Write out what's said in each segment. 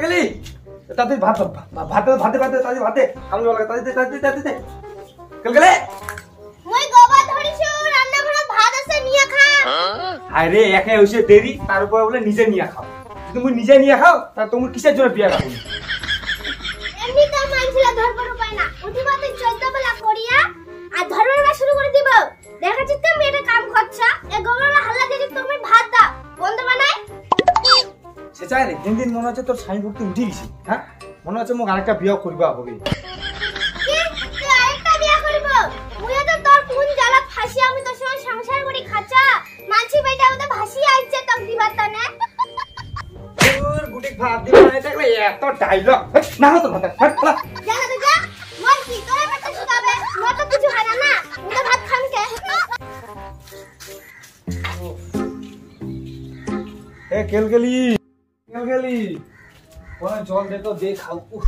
গেলি তাতে ভাত ভাতে ভাতে ভাতে তাতে ভাতে আমি বলা তাতে তাতে তাতে গেলে মই গোবা ধরিছো রান্না ঘরে ভাত আছে নিয়া খা আরে একাই হইছে দেরি তার উপর বলে নিজে নিয়া খাও যদি তুমি নিজে নিয়া খাও তা তুমি কিসের জন্য বিয়া করো এমনি তো মানছিলা ধরবার উপায় না উঠিবাতে 14 বেলা করিয়া আর ধরবার শুরু করে দিব দেখাচ্ছি তুমি এটা কাম করছো এ গোবরলা হাল্লা দিয়ে তুমি ভাত দাও বন্ধ বানাই সে চাই রে দিন দিন মনে হচ্ছে তোর স্বামী ভক্তি উঠে গেছে হ্যাঁ মনে হচ্ছে মোক আরেকটা বিয়া করবা হবে কি তুই আরেকটা বিয়া করব মুই তো তোর কোন জ্বালা ফাঁসি আমি তোর সঙ্গে সংসার করি খাচা মানছি বেটা ওটা ভাসি আইছে তক দিবাতা না তোর গুটি ভাত দিবা না দেখলে এত ডায়লগ না হতো ভাত ফটলা জানা তো যা মই কি তোরে পেটে শুকাবে মই তো কিছু হয় না মুই ভাত খাম কে এ কেলগেলি কোন জল দে তো দে খাও উফ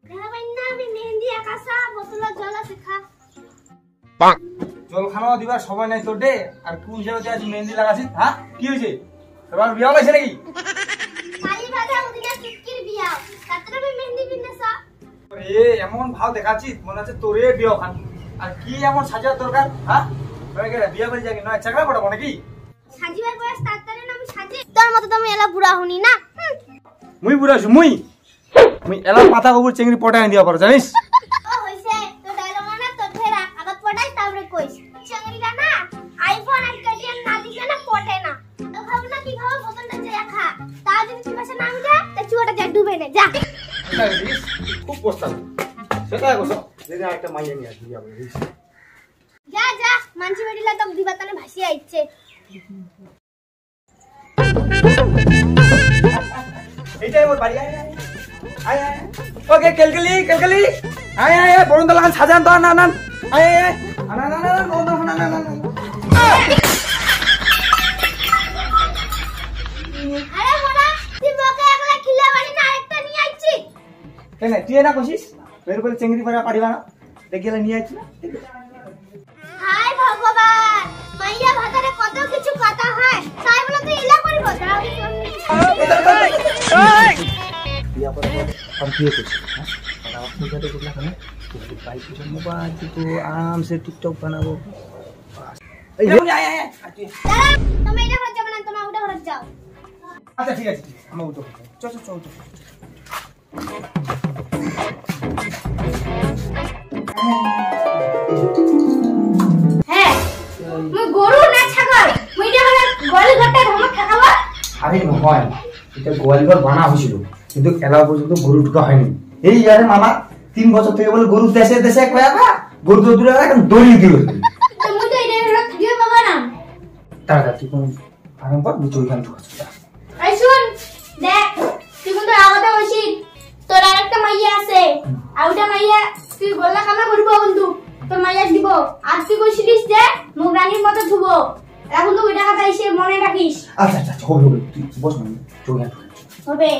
দেখা পাই না আমি মেহেন্দি আকাশা বোতলে জল আছে খা পাক জল খাওয়া দিবার সময় নাই তোর দে আর কোন জায়গাতে আজ মেহেন্দি লাগাছিস হ্যাঁ কি হইছে তোমার বিয়া হইছে নাকি কালি বাদা ওদিকে চিটকির বিয়া তাতে আমি মেহেন্দি কিনেছা এ এমন ভাব দেখাচ্ছিস মনে হচ্ছে তোরে বিয়া খান আর কি এমন সাজার দরকার হ্যাঁ তোরা কি বিয়া বাড়ি যাবি না চাকরা পড়াবো নাকি সাজিবার বয়স তাড়াতাড়ি না আমি সাজি তোর মত তুমি এলা বুড়া হনি না মুই বুড়া আছি মুই এলা পাতা গোবর চিংড়ি পটাই দিয়া পারো জানিস ও হইছে তো ডায়লগ না তো ফেরা আগত পটাই তারপরে কইস চিংড়িটা না আইফোন আর কেটিএম না দিলে না পটে না তো ভাবনা কি খাওয়া বোতলটা যে খা তা যদি তুমি পাশে নাম যা তা চুয়াটা যা ডুবে নে যা খুব পোস্টাল সেটা কইছো যদি একটা মাইয়া নিয়ে আসবি আমরা যা যা মানছি বেডিলা তো দিবাতানে ভাসি আইছে এইটাই মোর বাড়ি আয় ওকে কেলকেলি আয় বরুণ দলান সাজান তো না না আয় না না না না আরে মোরা তুই মোকে একলা খিলা বাড়ি না আরেকটা নিয়ে আইছি কেন তুই না কইছিস বের করে চিংড়ি পড়া পারিবা না দেখিলে নিয়ে আইছি না হায় ভগবান মাইয়া ভাতারে কত কিছু কথা হয় তাই বলে তুই ইলা করিব দাও বিয়া পরে हम किए कुछ और आप मुझे तो कुछ खाना तो भाई कुछ मोबाइल तो आराम से टिकटॉक बनाओ এই আয় দাঁড়া তুমি এটা ঘরে যাবে না তুমি ওটা ঘরে যাও আচ্ছা ঠিক আছে আমরা উঠো চল হ্যাঁ মুই গরু না ছাগল মুই এটা ঘরে গোয়াল ঘরটা ধমক খাওয়া আরে নহয় এটা গোয়ালঘর বানা হয়েছিল কিন্তু এলা পর্যন্ত গরু ঢুকা হয়নি এই আরে মামা 3 বছর থেকে বলে গরু দেশে দেশে কয়াবা গরু তো দূরে এখন দড়ি দিল তো মুই তো এটা ঘরে থাকিয়ে পাবা না তাড়াতাড়ি কোন আরাম কর দুটো ওইখানে ঢুকাচ্ছি এই শুন দেখ তুই কিন্তু আগতে বসি তোর আরেকটা মাইয়া আছে আর ওটা মাইয়া তুই গল্লা কামা করব বন্ধু তোর মাইয়া দিব আর তুই কইছিস যে মুখ রানীর মতো ধুবো এখন তো ওইটা কথা এসে মনে রাখিস আচ্ছা হবে তুই বস না ওইখানে হবে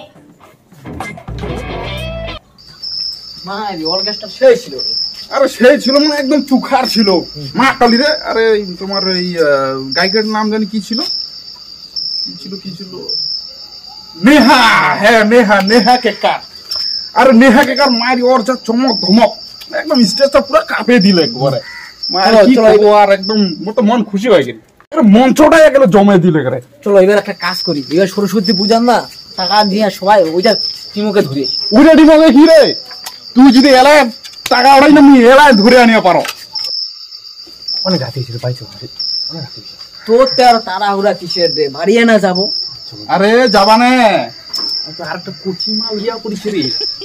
মা এই অর্কেস্ট্রা সেই ছিল আরে সেই ছিল মানে একদম চুখার ছিল মা কালী রে আরে তোমার এই গায়কের নাম জানি কি ছিল নেহা হ্যাঁ নেহা কেকার আরে নেহা কেকার মায়ের ওর যা চমক ধমক একদম স্টেজটা পুরো কাঁপে দিলে একবারে মায়ের কি করবো আর একদম মোর তো মন খুশি হয়ে গেল মঞ্চটাই একেবারে জমে দিলে করে চলো এবার একটা কাজ করি এবার সরস্বতী পূজার না টাকা দিয়ে সবাই ওইটা টিমকে ধরে উড়ে ডিমকে কি রে তুই যদি এলায় টাকা ওড়াই না মুই এলায় ধরে আনিয়া পারো অনেক রাতে ছিল পাইছো অনেক রাতে তোর তো আর তাড়াহুড়া কিসের রে বাড়িয়ে না যাবো আরে যাবানে আর একটা কুচি মাল ইয়া করিস রে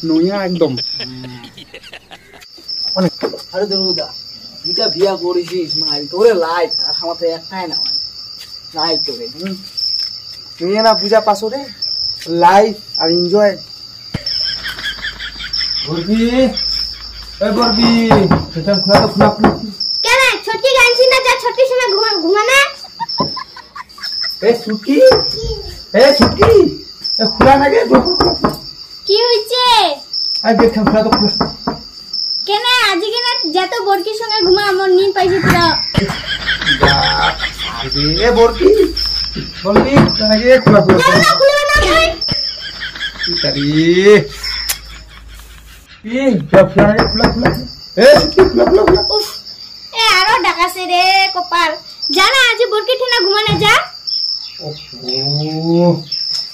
নইয়া একদম অনেক আরে দুর্গা দুইটা বিয়া করেছিস মারি তোরে লাইট আর আমার তো একটাই না লাইট তোরে তুই না পূজা পাসো রে লাইফ আর এনজয় বরবি সেটা খোলা কেন ছোটি গানছি না যা ছোটি সময় ঘুমানে এ ছুটি খোলা না গে কি হইছে আই দেখতাম খোলা তো খোলা কেন আজ কি না যত বরকির সঙ্গে ঘুমা আমার নিন পাইছে পুরো এ বরকি বলবি নাকি খোলা খোলা না খুলবে না ভাই তারি কি খোলা খোলা খোলা এ খোলা খোলা খোলা উফ এ আরো ডাকাছে রে কপাল জানা আজ বরকে ঠিনা ঘুমানে যা ওহো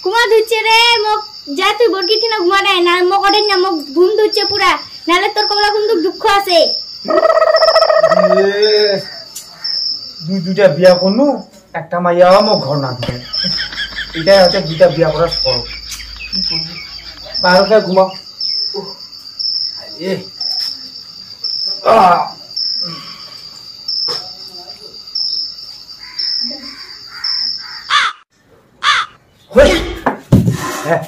ঘুমা ধুচ্ছে রে মোক যা তুই বরকে ঠিনা ঘুমানে না মোক ওরে না মোক ঘুম ধুচ্ছে পুরা নালে তোর কমলা কিন্তু দুঃখ আছে দুইটা বিয়া করনু একটা মাইয়া আমার ঘর না থাকে এটাই হচ্ছে দুইটা বিয়া করার ফল বারোটা ঘুমাও হ্যাঁ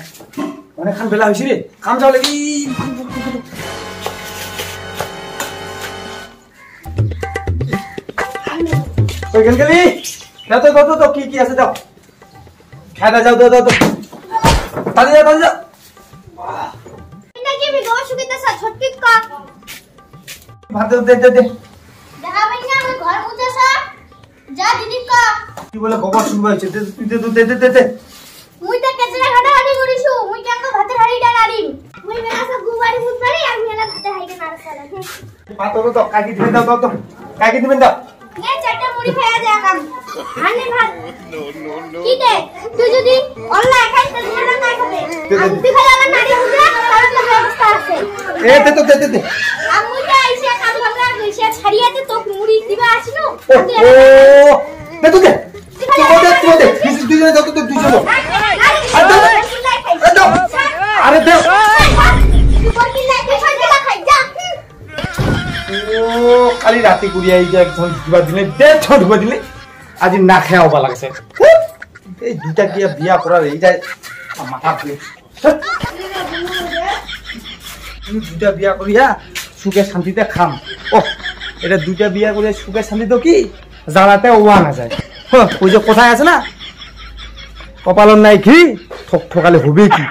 অনেকক্ষণ বেলা হয়েছি রে কাম যাও লাগি গেলি যাও তো তো কি কি আছে যাও খেলা যাও দাও দাও তাড়াতাড়ি যাও তাড়াতাড়ি যাও এটা কি বি দোষ সুবিধা সা ছটকি কা ভাত দে দে দে দেখা ভাই না আমি ঘর মুছেছা যা দিদি কা কি বলে গোবর শুরু হয়েছে দে দে দে দে দে মুই তো কেচরা ঘাটা হাড়ি করিছু মুই কেন তো ভাতের হাড়িটা নাড়িম মুই মেলা সব গুবাড়ি মুত পারি আর মেলা ভাতের হাড়িটা নাড়ছালা ভাত তো কাকি দিবেন দাও দাও তো কাকি দিবেন দাও নে চারটা মুড়ি খায়া যা কাম হানি ভাত কি দে তুই যদি অল্লাহ খাইছ তাহলে মেলা কাই খাবে আর তুই খালি আমার নাড়ি মুজা তার তো ব্যবস্থা আছে এ দে তো দে দে দে আমুটা আইসা কাম ভাবলা কইছে ছাড়িয়াতে তো মুড়ি দিবা আসিনো ও দে তো দে তুই দে তুই দে দাও তো তুই চলো আরে দে ও খালি রাতে কুড়িয়ে এই যে একজন ঢুকবা দিলে দেড় ছ ঢুকবা দিলে আজ না খেয়া হবা লাগছে এই দুটা গিয়া বিয়া করার এই যায় মাথা দিয়ে তুমি দুটা বিয়া করিয়া সুখে শান্তিতে খাম ও এটা দুটা বিয়া করিয়া সুখে শান্তি তো কি জ্বালাতে ওয়া না যায় ওই যে কোথায় আছে না কপালন নাই কি ঠক ঠকালে হবে কি